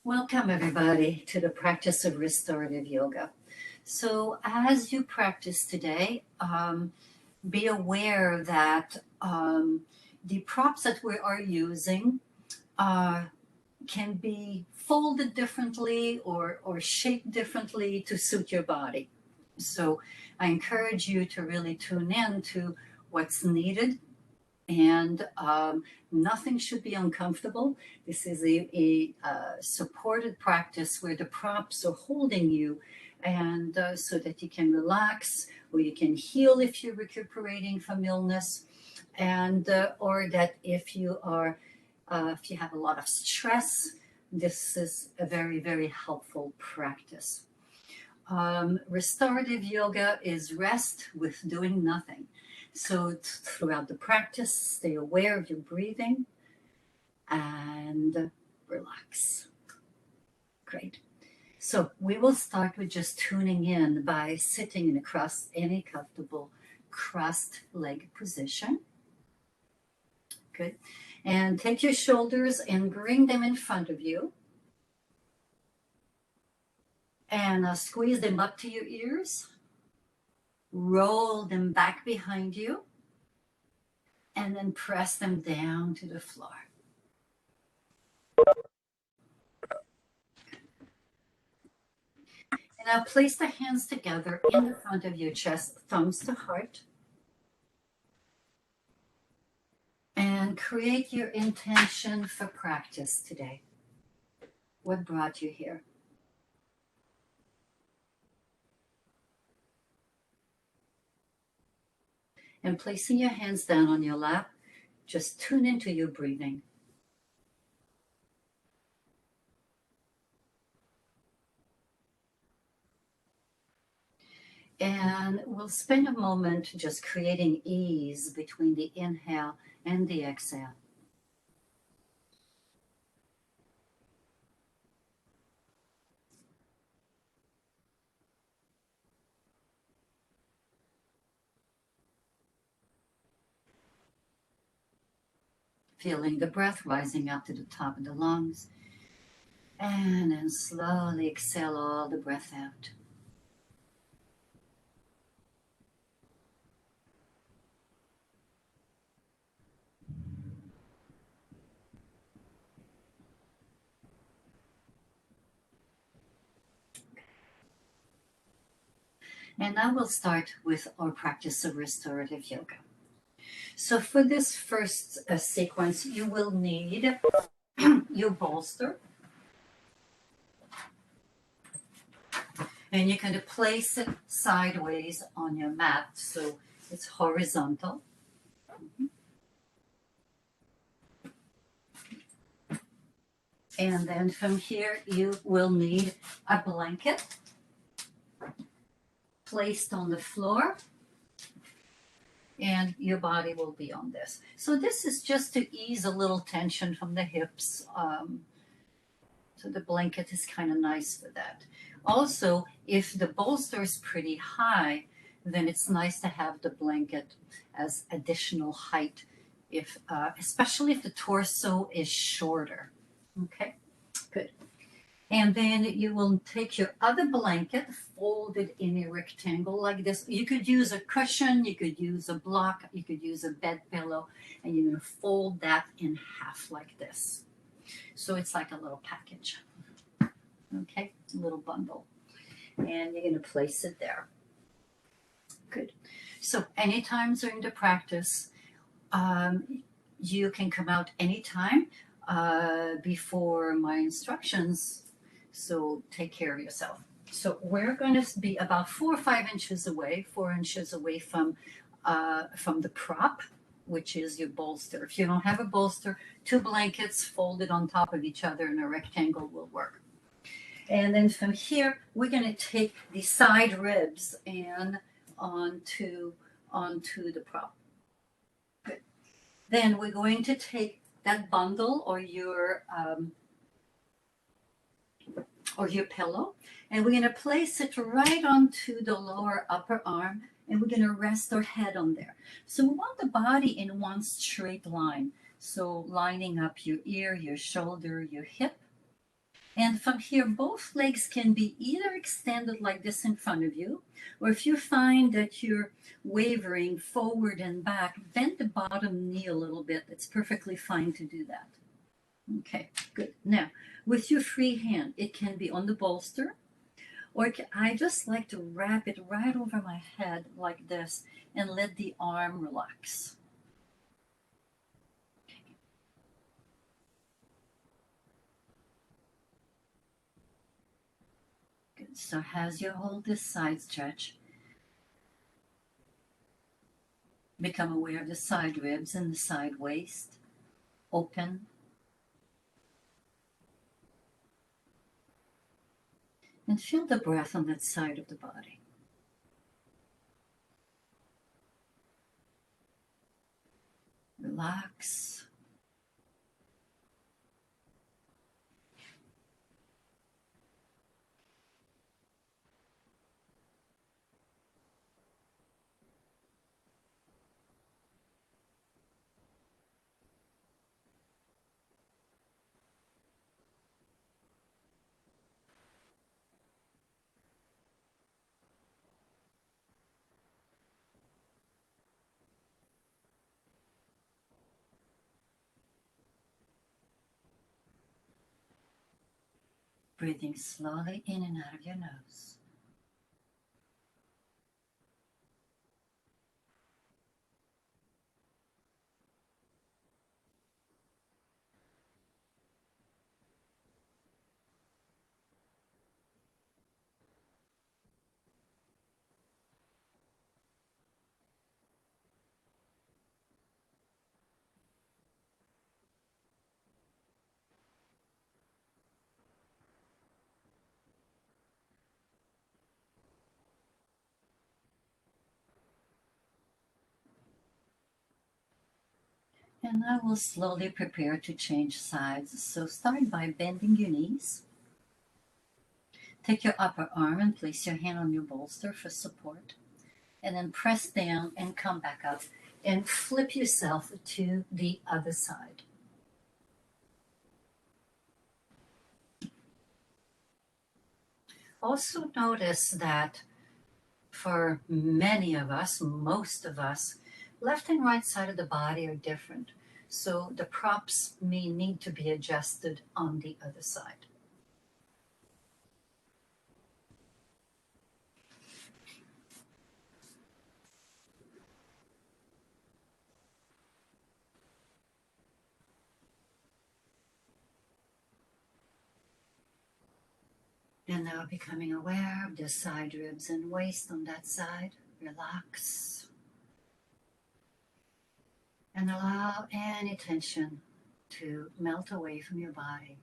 Welcome, everybody, to the practice of restorative yoga. So, as you practice today, be aware that the props that we are using can be folded differently or shaped differently to suit your body. So, I encourage you to really tune in to what's needed, and nothing should be uncomfortable. This is a supported practice where the props are holding you, and so that you can relax, or you can heal if you're recuperating from illness, and or that if you have a lot of stress, this is a very, very helpful practice. Restorative yoga is rest with doing nothing. So throughout the practice, stay aware of your breathing and relax. Great. So we will start with just tuning in by sitting in any comfortable crossed leg position. Good. And take your shoulders and bring them in front of you. And squeeze them up to your ears. Roll them back behind you, and then press them down to the floor. And now place the hands together in the front of your chest, thumbs to heart. And create your intention for practice today. What brought you here? And placing your hands down on your lap, just tune into your breathing. And we'll spend a moment just creating ease between the inhale and the exhale. Feeling the breath rising up to the top of the lungs. And then slowly exhale all the breath out. And now we'll start with our practice of restorative yoga. So for this first sequence, you will need your bolster. And you're going to place it sideways on your mat, so it's horizontal. And then from here, you will need a blanket placed on the floor, and your body will be on this. So this is just to ease a little tension from the hips. So the blanket is kind of nice for that. Also, if the bolster is pretty high, then it's nice to have the blanket as additional height, especially if the torso is shorter. Okay, good. And then you will take your other blanket, fold it in a rectangle like this. You could use a cushion, you could use a block, you could use a bed pillow, and you're going to fold that in half like this. So it's like a little package. Okay, a little bundle. And you're going to place it there. Good. So anytime during the practice, you can come out anytime before my instructions. So take care of yourself. So we're going to be about 4 or 5 inches away, 4 inches away from the prop, which is your bolster. If you don't have a bolster, 2 blankets folded on top of each other in a rectangle will work. And then from here, we're going to take the side ribs and onto the prop. Good. Then we're going to take that bundle or your pillow, and we're going to place it right onto the lower upper arm, and we're going to rest our head on there. So we want the body in one straight line. So lining up your ear, your shoulder, your hip. And from here, both legs can be either extended like this in front of you, or if you find that you're wavering forward and back, bend the bottom knee a little bit. It's perfectly fine to do that. Okay, good. Now, with your free hand, it can be on the bolster, or I just like to wrap it right over my head like this and let the arm relax. Good. So as you hold this side stretch, become aware of the side ribs and the side waist. Open. And feel the breath on that side of the body. Relax. Breathing slowly in and out of your nose. And now we'll slowly prepare to change sides. So start by bending your knees. Take your upper arm and place your hand on your bolster for support. And then press down and come back up and flip yourself to the other side. Also notice that for many of us, most of us, left and right side of the body are different. So the props may need to be adjusted on the other side. And now becoming aware of the side ribs and waist on that side. Relax. And allow any tension to melt away from your body.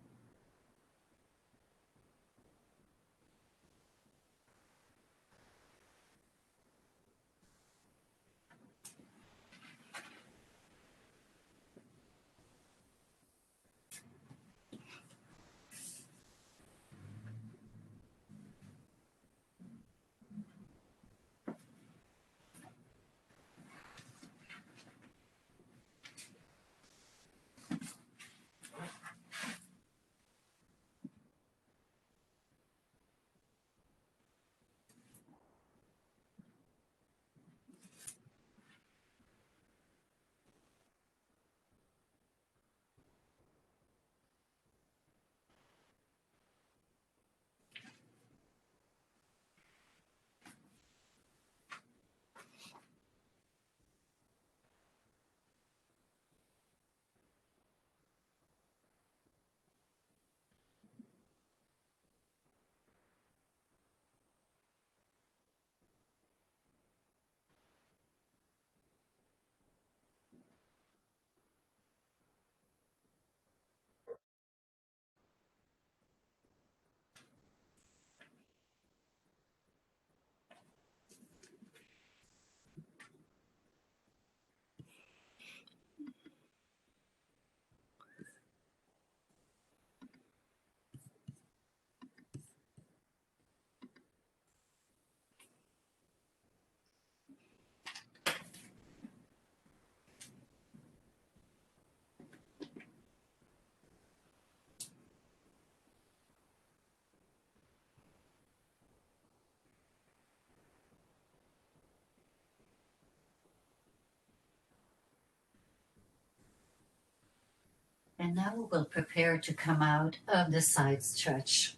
And now we will prepare to come out of the side stretch.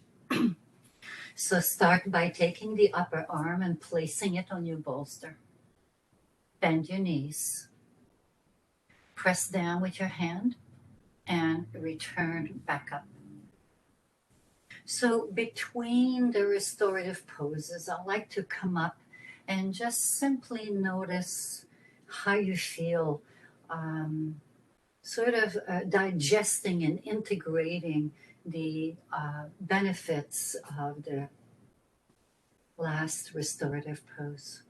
So start by taking the upper arm and placing it on your bolster. Bend your knees. Press down with your hand and return back up. So between the restorative poses, I like to come up and just simply notice how you feel, digesting and integrating the benefits of the last restorative pose.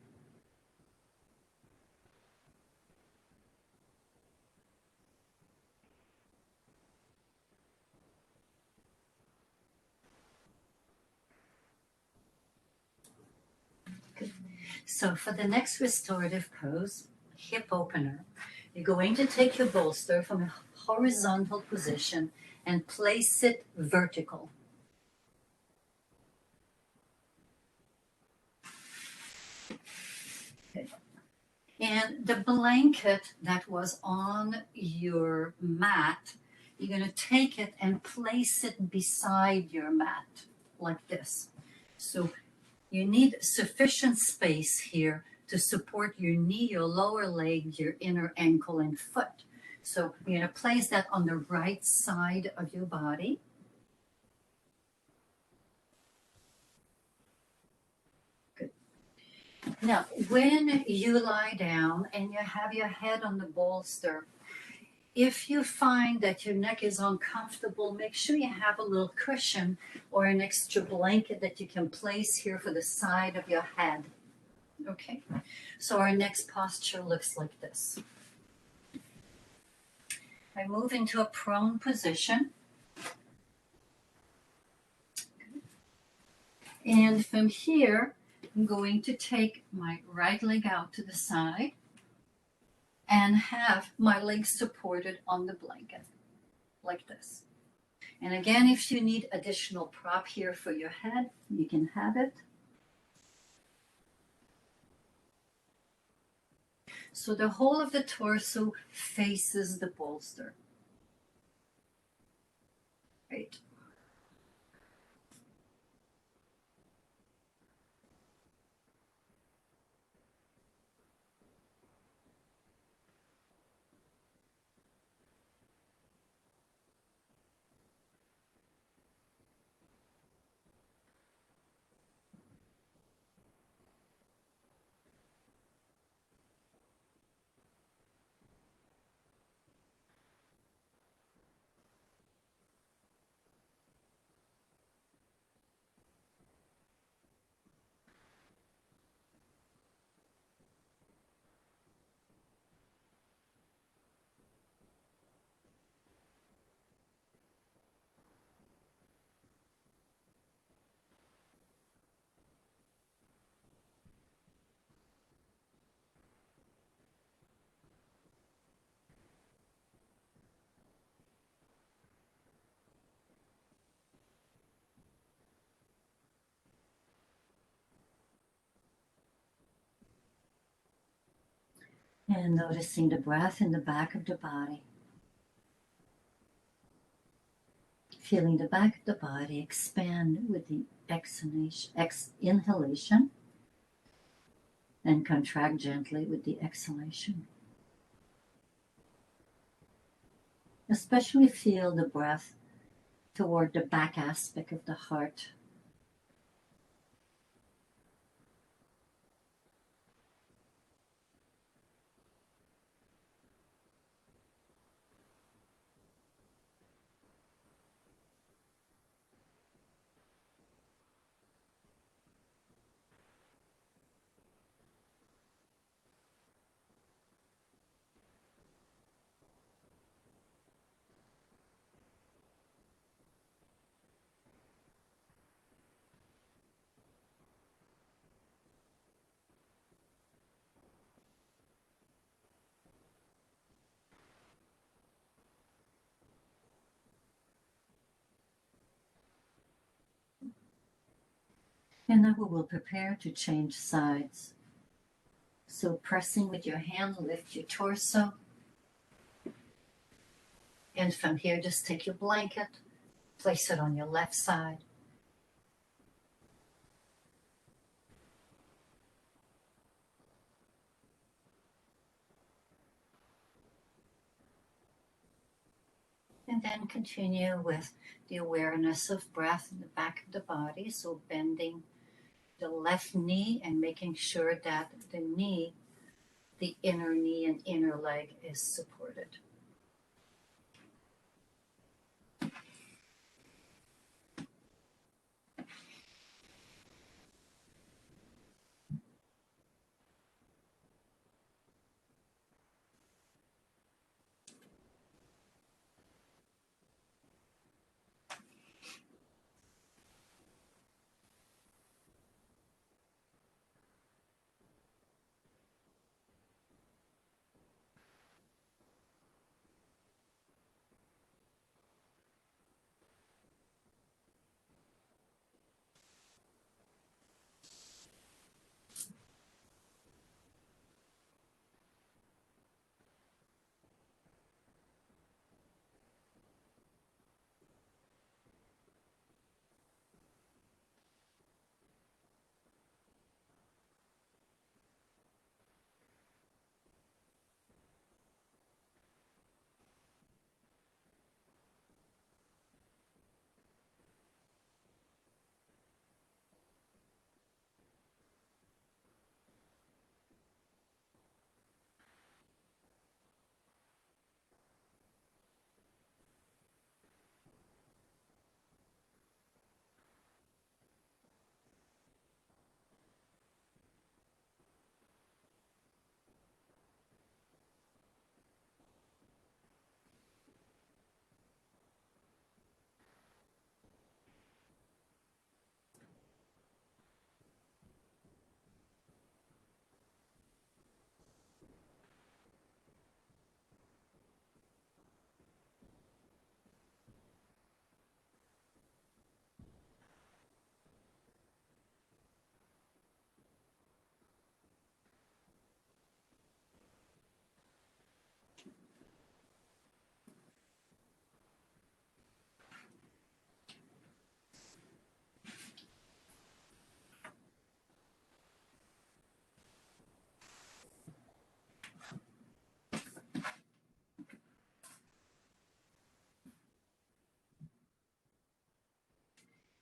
Good. So for the next restorative pose, hip opener, you're going to take your bolster from a horizontal position and place it vertical. Okay. And the blanket that was on your mat, you're going to take it and place it beside your mat, like this. So you need sufficient space here to support your knee, your lower leg, your inner ankle and foot. So you're going to place that on the right side of your body. Good. Now, when you lie down and you have your head on the bolster, if you find that your neck is uncomfortable, make sure you have a little cushion or an extra blanket that you can place here for the side of your head. Okay, so our next posture looks like this. I move into a prone position. And from here, I'm going to take my right leg out to the side and have my legs supported on the blanket, like this. And again, if you need additional prop here for your head, you can have it. So the whole of the torso faces the bolster. Right. And noticing the breath in the back of the body. Feeling the back of the body expand with the inhalation and contract gently with the exhalation. Especially feel the breath toward the back aspect of the heart. And now we will prepare to change sides. So pressing with your hand, lift your torso. And from here, just take your blanket, place it on your left side. And then continue with the awareness of breath in the back of the body. So bending the left knee and making sure that the knee, the inner knee and inner leg is supported.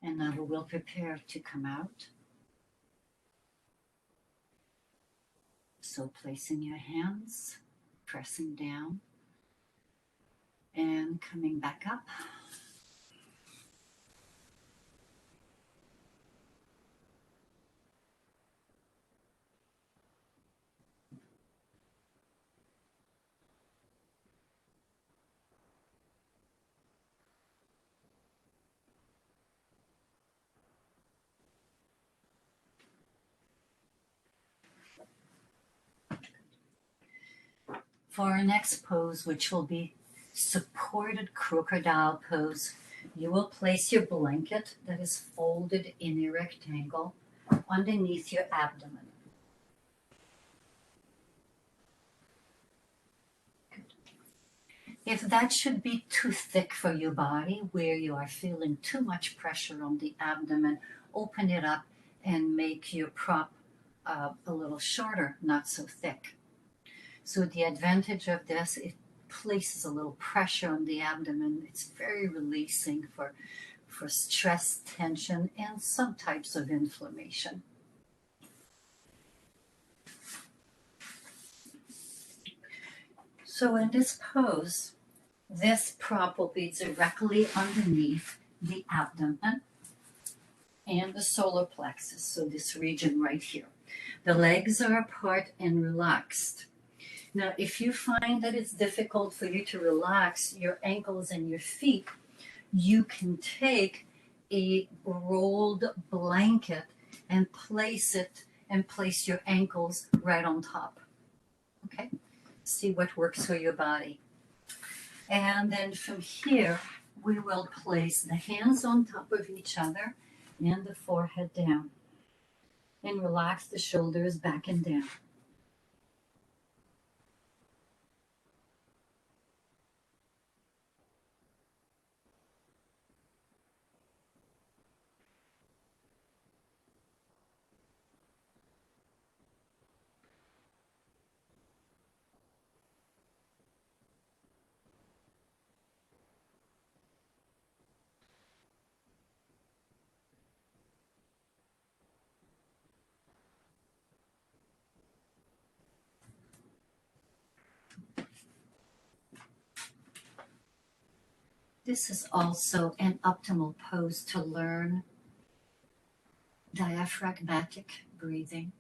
And now we will prepare to come out. So placing your hands, pressing down, and coming back up. For our next pose, which will be supported crocodile pose, you will place your blanket that is folded in a rectangle underneath your abdomen. Good. If that should be too thick for your body, where you are feeling too much pressure on the abdomen, open it up and make your prop a little shorter, not so thick. So the advantage of this, it places a little pressure on the abdomen. It's very releasing for stress, tension, and some types of inflammation. So in this pose, this prop will be directly underneath the abdomen and the solar plexus, so this region right here. The legs are apart and relaxed. Now, if you find that it's difficult for you to relax your ankles and your feet, you can take a rolled blanket and place your ankles right on top. Okay? See what works for your body. And then from here, we will place the hands on top of each other and the forehead down. And relax the shoulders back and down. This is also an optimal pose to learn diaphragmatic breathing.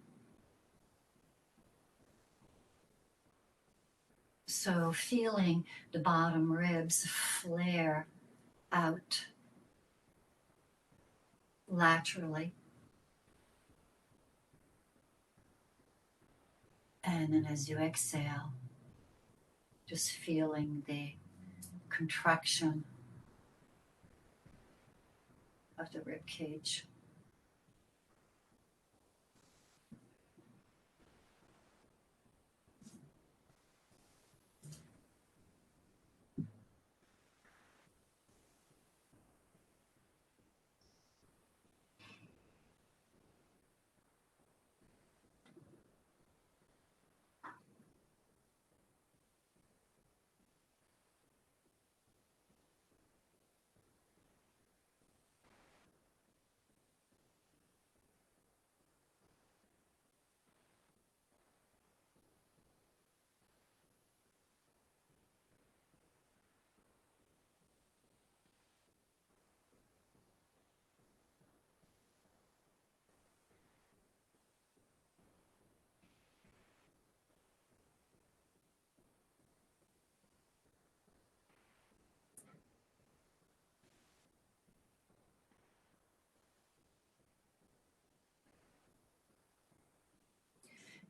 So feeling the bottom ribs flare out laterally. And then as you exhale, just feeling the contraction of the rib cage.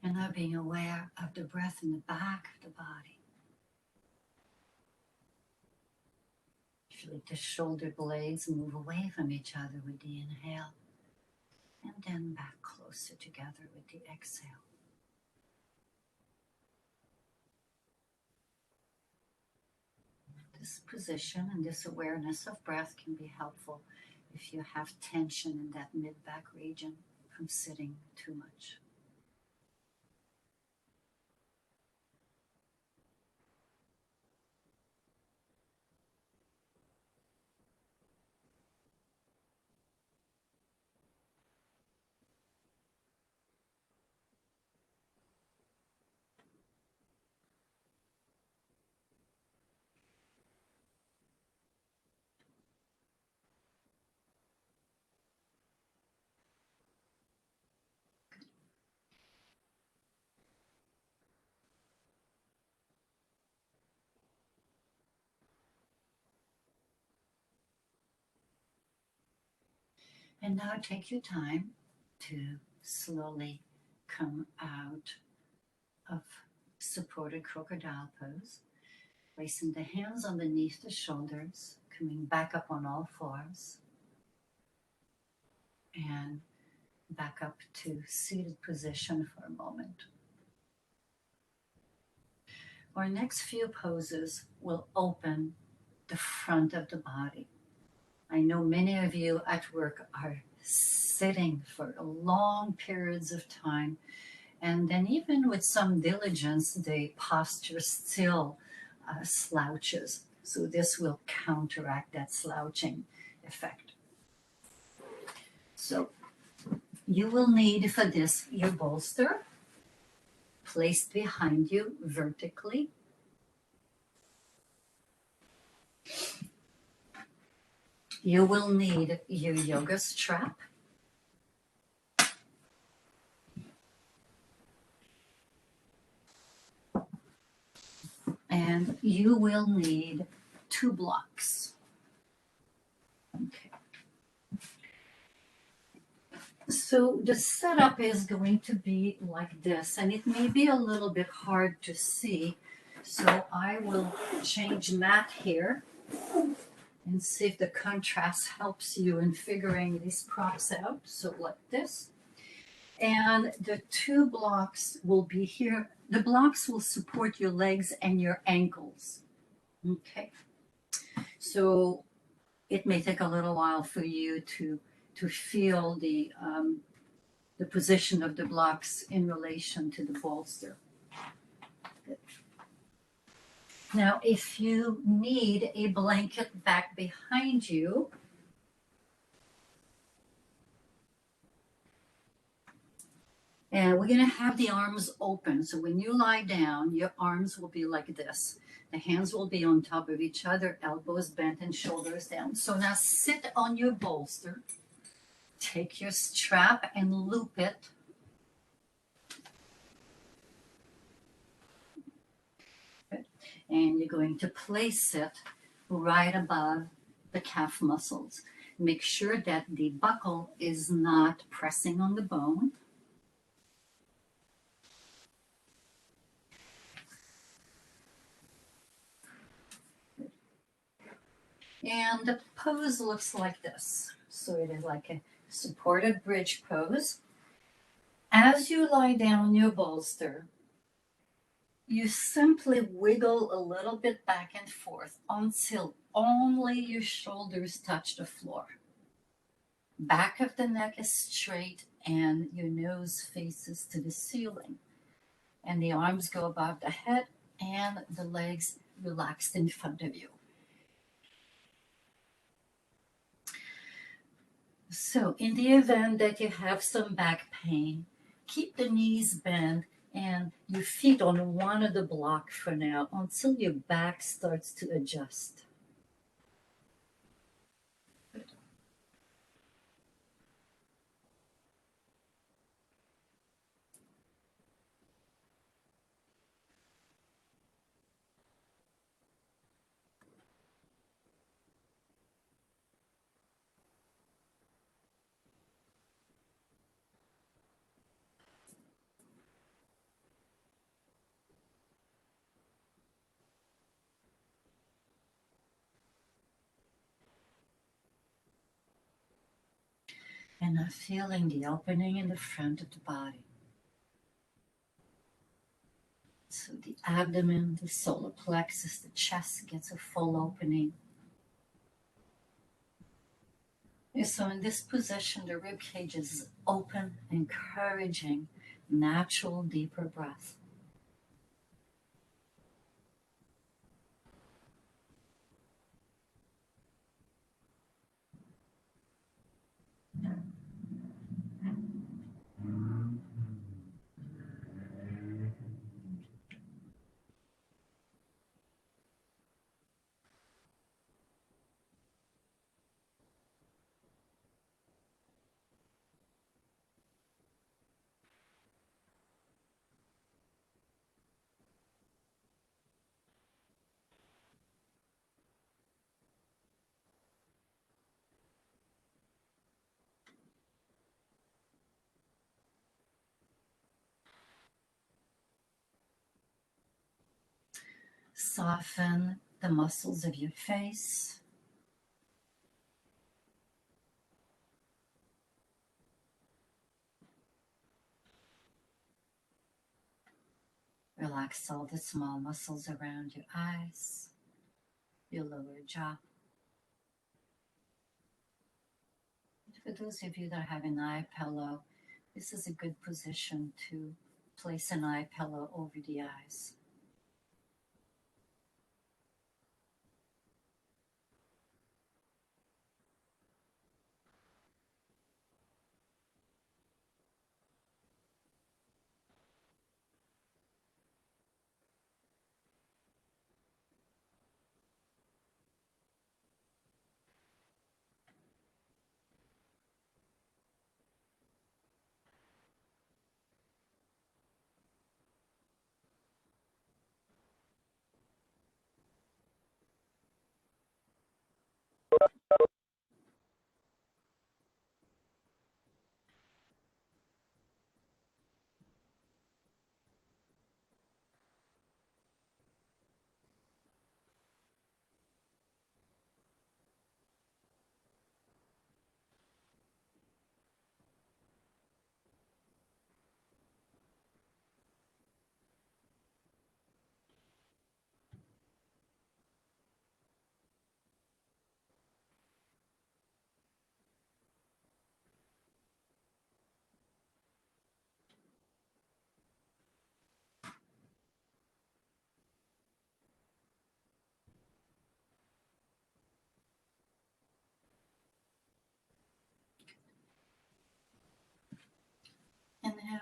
And now being aware of the breath in the back of the body. Feel like the shoulder blades move away from each other with the inhale, and then back closer together with the exhale. This position and this awareness of breath can be helpful if you have tension in that mid-back region from sitting too much. And now take your time to slowly come out of supported crocodile pose, placing the hands underneath the shoulders, coming back up on all fours, and back up to seated position for a moment. Our next few poses will open the front of the body. I know many of you at work are sitting for long periods of time, and then even with some diligence, the posture still slouches. So this will counteract that slouching effect. So you will need for this your bolster placed behind you vertically. You will need your yoga strap. And you will need 2 blocks. Okay. So the setup is going to be like this, and it may be a little bit hard to see. So I will change mat here and see if the contrast helps you in figuring these props out. So like this. And the 2 blocks will be here. The blocks will support your legs and your ankles. Okay. So it may take a little while for you to feel the position of the blocks in relation to the bolster. Good. Now, if you need a blanket back behind you, And we're going to have the arms open. So when you lie down, your arms will be like this. The hands will be on top of each other, elbows bent and shoulders down. So now sit on your bolster. Take your strap and loop it. And you're going to place it right above the calf muscles. Make sure that the buckle is not pressing on the bone. And the pose looks like this. So it is like a supported bridge pose. As you lie down on your bolster, you simply wiggle a little bit back and forth until only your shoulders touch the floor. Back of the neck is straight and your nose faces to the ceiling. And the arms go above the head and the legs relaxed in front of you. So in the event that you have some back pain, keep the knees bent and your feet on one of the blocks for now until your back starts to adjust. And I'm feeling the opening in the front of the body. So the abdomen, the solar plexus, the chest gets a full opening. And so in this position, the rib cage is open, encouraging natural, deeper breath. Soften the muscles of your face. Relax all the small muscles around your eyes, your lower jaw. For those of you that have an eye pillow, this is a good position to place an eye pillow over the eyes.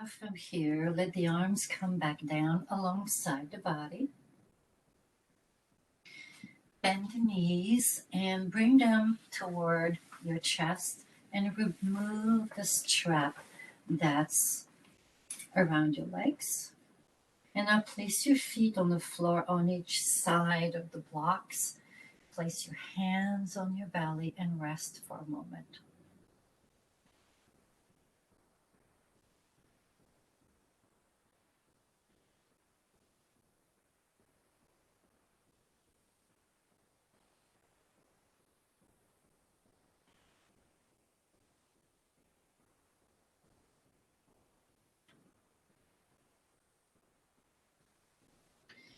now from here, let the arms come back down alongside the body. Bend the knees and bring them toward your chest and remove the strap that's around your legs. And now place your feet on the floor on each side of the blocks. Place your hands on your belly and rest for a moment.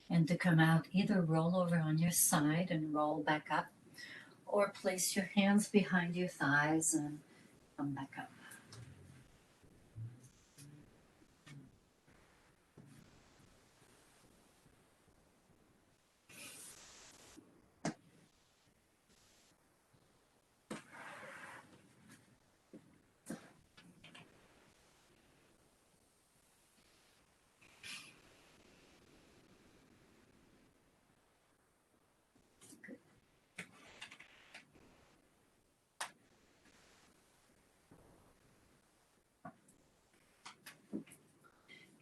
And to come out, either roll over on your side and roll back up, or place your hands behind your thighs and come back up.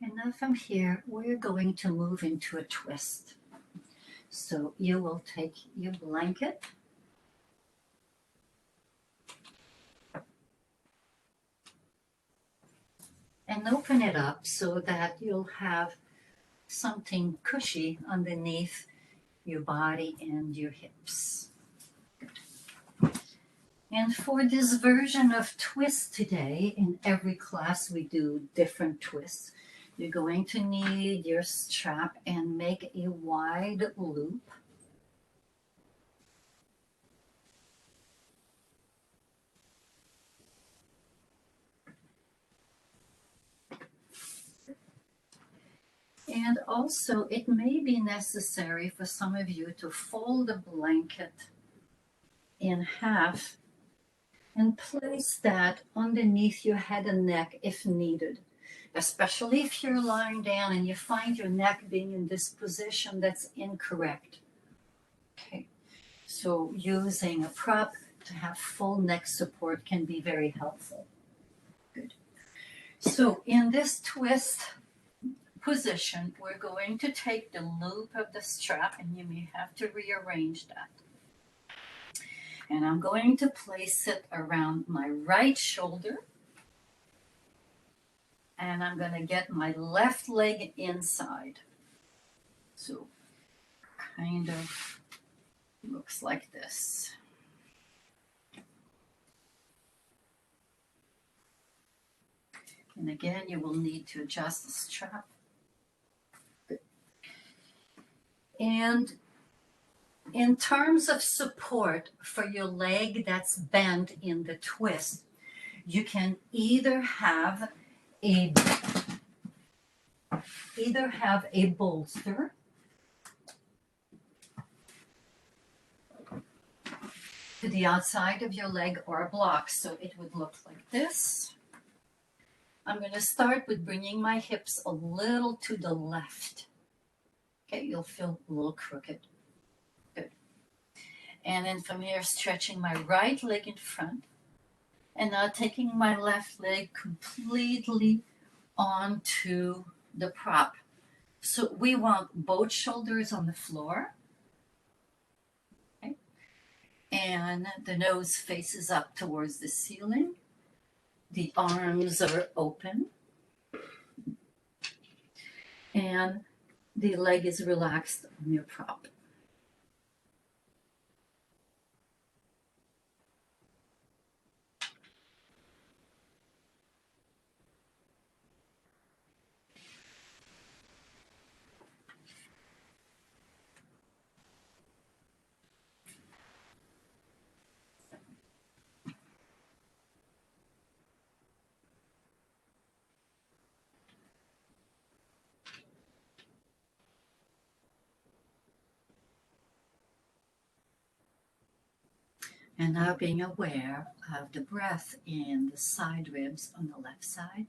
And now from here, we're going to move into a twist. So you will take your blanket and open it up so that you'll have something cushy underneath your body and your hips. And for this version of twist today, in every class we do different twists. You're going to need your strap and make a wide loop. And also, it may be necessary for some of you to fold the blanket in half and place that underneath your head and neck if needed, especially if you're lying down and you find your neck being in this position that's incorrect. Okay, so using a prop to have full neck support can be very helpful. Good. So in this twist position, we're going to take the loop of the strap, and you may have to rearrange that. And I'm going to place it around my right shoulder. And I'm going to get my left leg inside. So kind of looks like this. And again, you will need to adjust the strap. Good. And in terms of support for your leg that's bent in the twist, you can either have a bolster to the outside of your leg or a block. So it would look like this. I'm going to start with bringing my hips a little to the left. Okay, you'll feel a little crooked. Good. And then from here, stretching my right leg in front. And now taking my left leg completely onto the prop. So we want both shoulders on the floor. Okay. And the nose faces up towards the ceiling. The arms are open. And the leg is relaxed on your prop. And now being aware of the breath in the side ribs on the left side.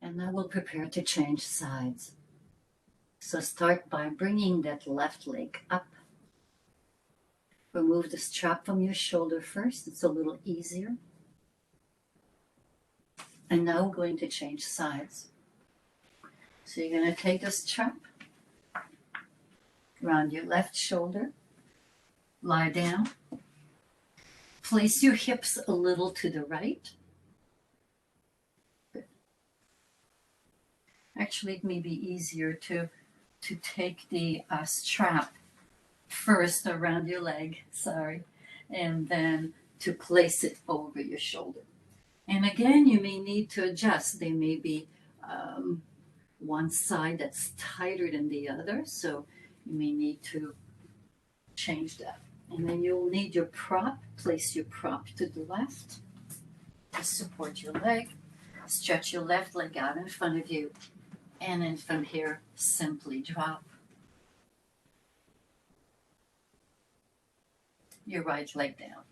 And now we'll prepare to change sides. So start by bringing that left leg up. Remove the strap from your shoulder first. It's a little easier. And now we're going to change sides. So you're going to take the strap around your left shoulder. Lie down. Place your hips a little to the right. Good. Actually, it may be easier to take the strap first around your leg, and then to place it over your shoulder. And again, you may need to adjust. There may be one side that's tighter than the other, so you may need to change that. And then you'll need your prop. Place your prop to the left to support your leg. Stretch your left leg out in front of you. And then from here, simply drop your right leg down.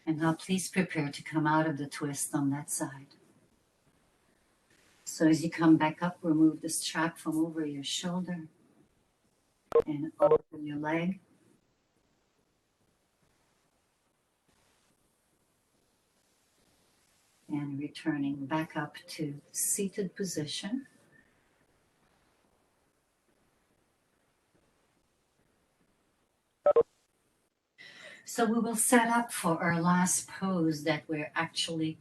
And now please prepare to come out of the twist on that side. So as you come back up, remove the strap from over your shoulder and open your leg. And returning back up to seated position. So we will set up for our last pose that we're actually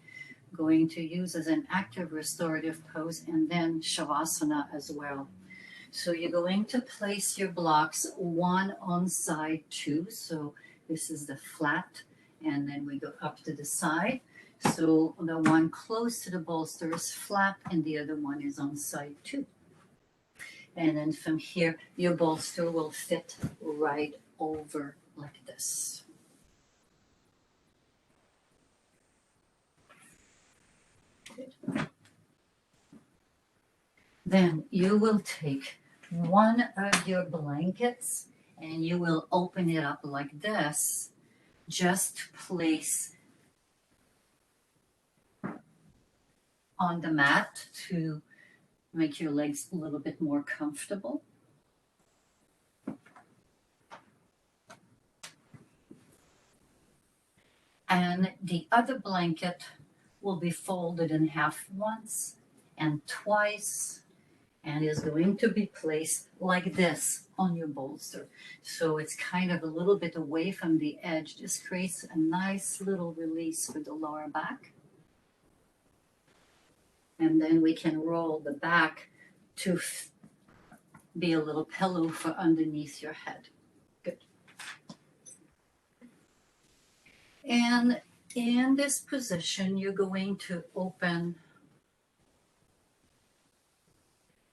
going to use as an active restorative pose, and then Shavasana as well. So you're going to place your blocks one on side two. So this is the flat, and then we go up to the side. So the one close to the bolster is flat, and the other one is on side two. And then from here, your bolster will fit right over like this. Good. Then you will take one of your blankets and you will open it up like this. Just place on the mat to make your legs a little bit more comfortable. And the other blanket will be folded in half once and twice, and is going to be placed like this on your bolster. So it's kind of a little bit away from the edge. This creates a nice little release for the lower back. And then we can roll the back to be a little pillow for underneath your head. Good. And in this position, you're going to open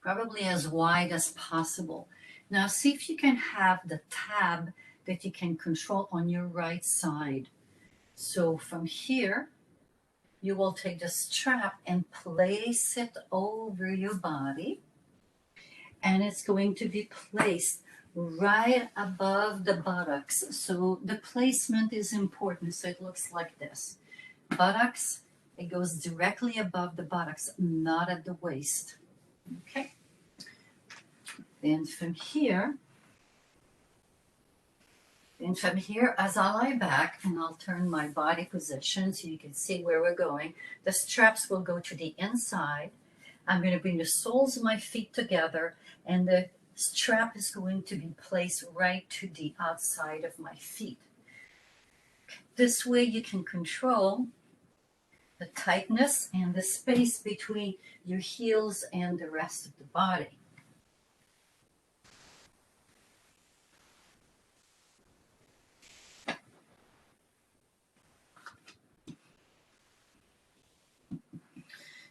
probably as wide as possible. Now, see if you can have the tab that you can control on your right side. So from here, you will take the strap and place it over your body, and it's going to be placed right above the buttocks. So the placement is important. So it looks like this. Buttocks, it goes directly above the buttocks, not at the waist. Okay. Then from here, as I lie back and I'll turn my body position so you can see where we're going, the straps will go to the inside. I'm going to bring the soles of my feet together, and the strap is going to be placed right to the outside of my feet. This way you can control the tightness and the space between your heels and the rest of the body.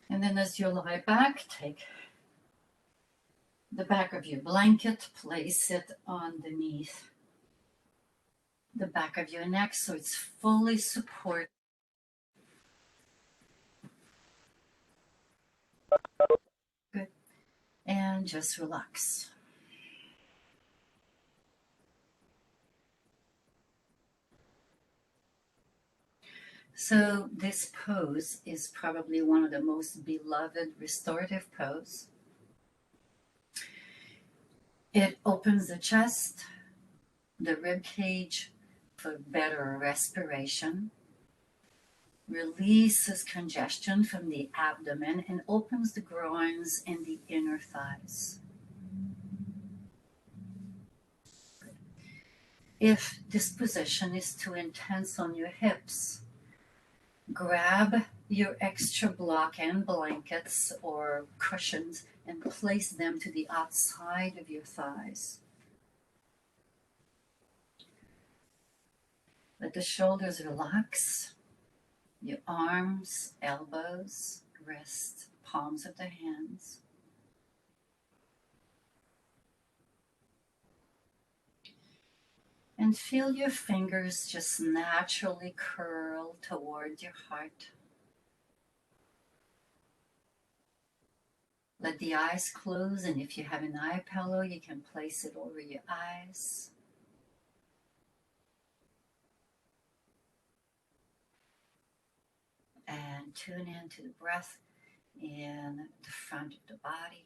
And then as you lie back, take the back of your blanket, place it underneath the back of your neck so it's fully supported. Good. And just relax. So this pose is probably one of the most beloved restorative pose. It opens the chest, the rib cage for better respiration, releases congestion from the abdomen, and opens the groins and the inner thighs. If this position is too intense on your hips, grab your extra block and blankets or cushions and place them to the outside of your thighs. Let the shoulders relax, your arms, elbows, wrists, palms of the hands. And feel your fingers just naturally curl toward your heart. Let the eyes close, and if you have an eye pillow, you can place it over your eyes. And tune into the breath in the front of the body.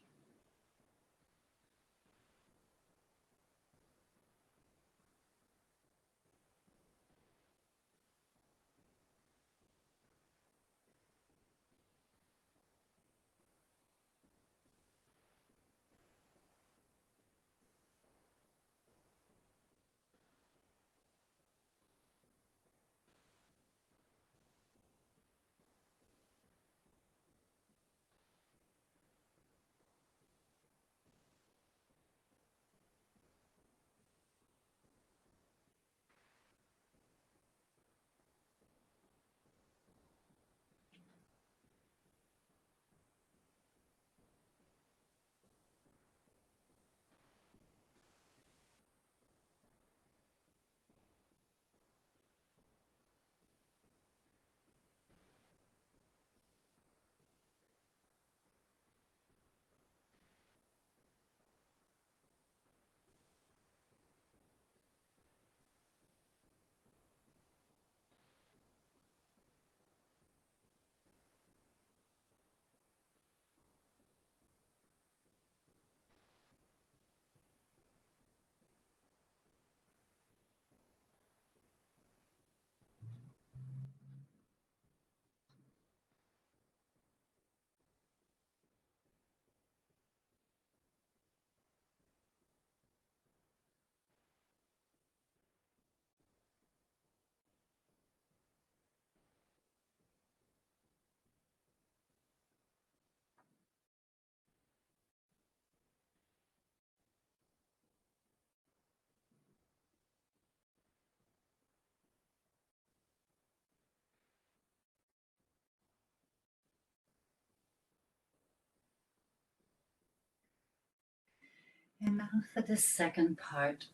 And now for the second part.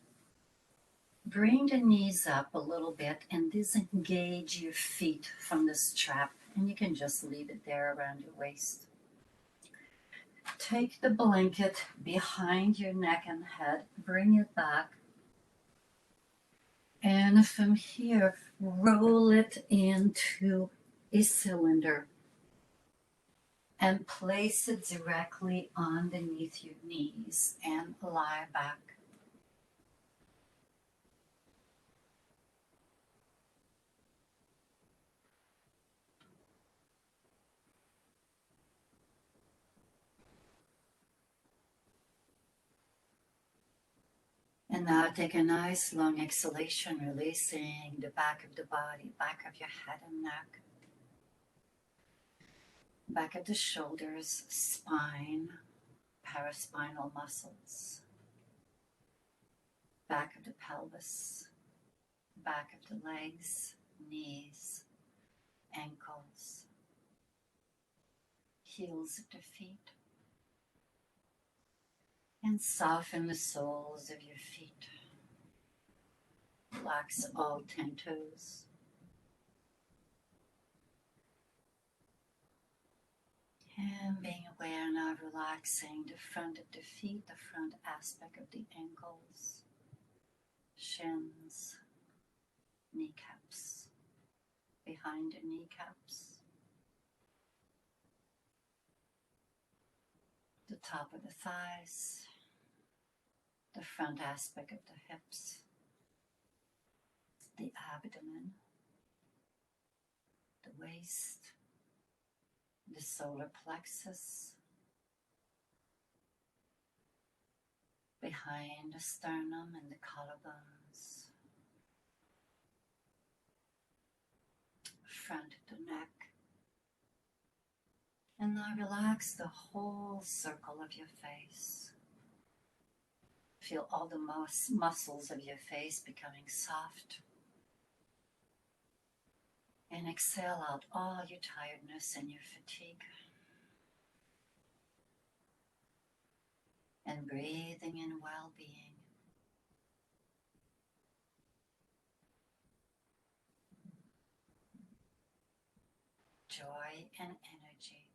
Bring the knees up a little bit and disengage your feet from the strap. And you can just leave it there around your waist. Take the blanket behind your neck and head, bring it back. And from here, roll it into a cylinder and place it directly underneath your knees and lie back. And now take a nice long exhalation, releasing the back of the body, back of your head and neck, back of the shoulders, spine, paraspinal muscles, back of the pelvis, back of the legs, knees, ankles, heels of the feet, and soften the soles of your feet. Relax all 10 toes. And being aware now, relaxing the front of the feet, the front aspect of the ankles, shins, kneecaps, behind the kneecaps, the top of the thighs, the front aspect of the hips, the abdomen, the waist, the solar plexus, behind the sternum and the collarbones, front of the neck. And now relax the whole circle of your face. Feel all the muscles of your face becoming soft. And exhale out all your tiredness and your fatigue. And breathing in well-being. Joy and energy.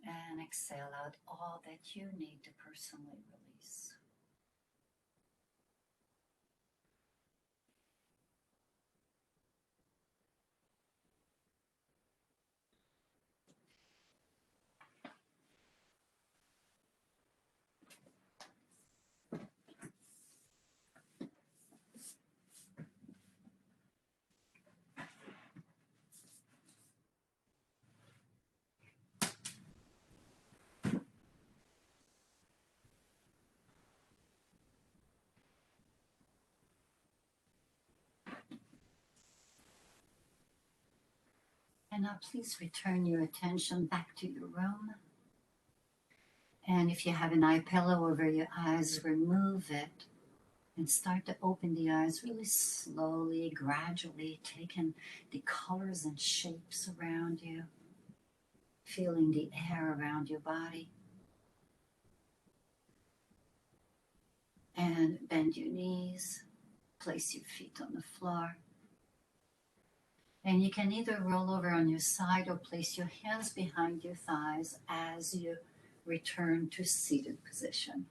And exhale out all that you need to personally release. And now please return your attention back to your room. And if you have an eye pillow over your eyes, remove it and start to open the eyes really slowly, gradually, taking the colors and shapes around you, feeling the air around your body. And bend your knees, place your feet on the floor. And you can either roll over on your side or place your hands behind your thighs as you return to seated position.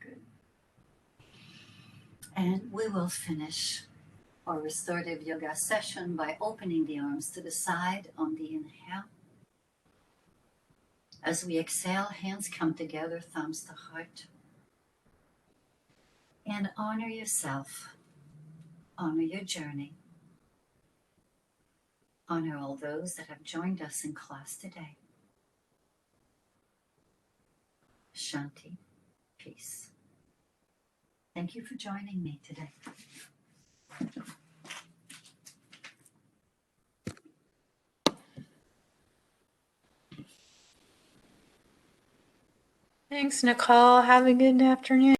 Good. And we will finish our restorative yoga session by opening the arms to the side on the inhale. As we exhale, hands come together, thumbs to heart. And honor yourself, honor your journey, honor all those that have joined us in class today. Shanti, peace. Thank you for joining me today. Thanks, Nicole. Have a good afternoon.